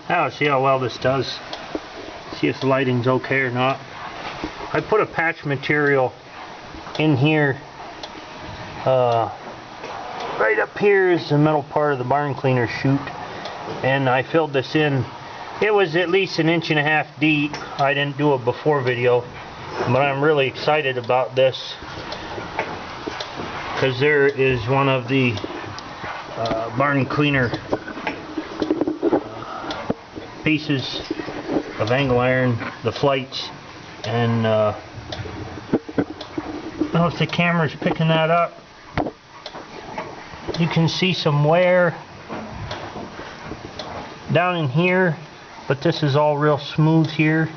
Now see how well this does. See if the lighting's okay or not. I put a patch material in here. Right up here is the metal part of the barn cleaner chute, and I filled this in. It was at least 1.5 inches deep. I didn't do a before video, but I'm really excited about this because there is one of the barn cleaner pieces of angle iron, the flights, and I don't know if the camera's picking that up. You can see some wear down in here, but this is all real smooth here.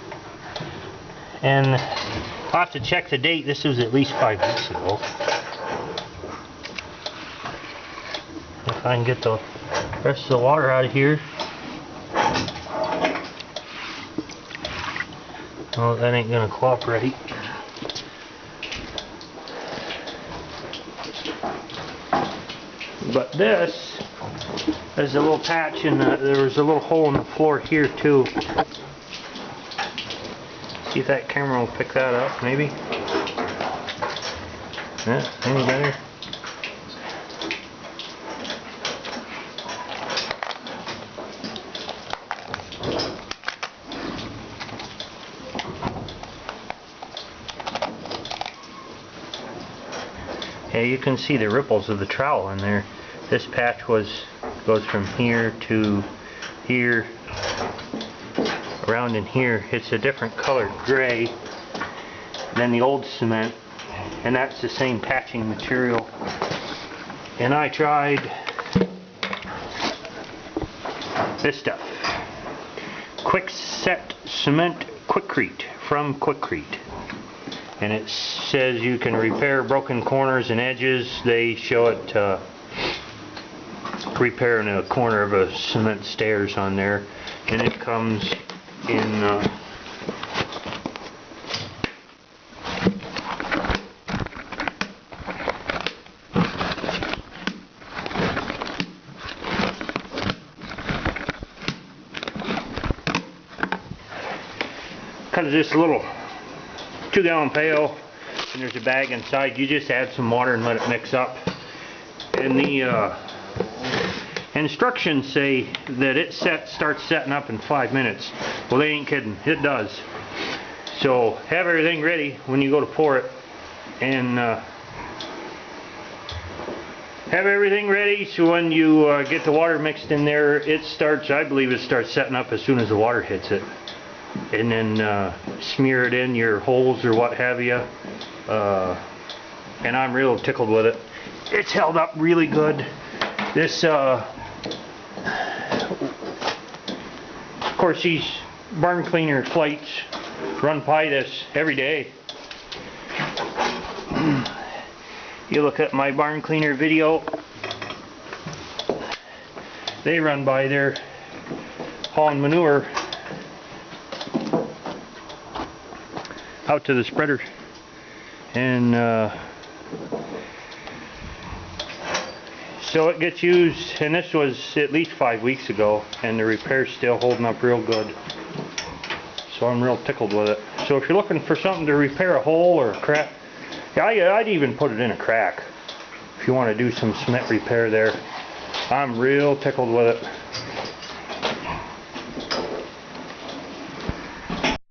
And I'll have to check the date. This was at least 5 weeks ago. If I can get the rest of the water out of here. Oh, that ain't gonna cooperate. But this, there's a little patch and there was a little hole in the floor here too. See if that camera will pick that up, maybe. Yeah, any better? Yeah, you can see the ripples of the trowel in there. This patch goes from here to here, around in here. It's a different colored gray than the old cement, and that's the same patching material. And I tried this stuff, Quick Set Cement Quikrete from Quikrete. And it says you can repair broken corners and edges. They show it repairing a corner of a cement stairs on there, and it comes in kind of this little 2-gallon pail, and there's a bag inside. You just add some water and let it mix up. And the instructions say that it starts setting up in 5 minutes. Well, they ain't kidding. It does. So have everything ready when you go to pour it, and have everything ready so when you get the water mixed in there, it starts, I believe it starts setting up as soon as the water hits it. And then smear it in your holes or what have you. And I'm real tickled with it. It's held up really good. This, of course, these barn cleaner flights run by this every day. You look at my barn cleaner video, they run by there hauling manure out to the spreader, and so it gets used. And this was at least 5 weeks ago, and the repair's still holding up real good. So I'm real tickled with it. So if you're looking for something to repair a hole or a crack, I'd even put it in a crack if you want to do some cement repair there. I'm real tickled with it.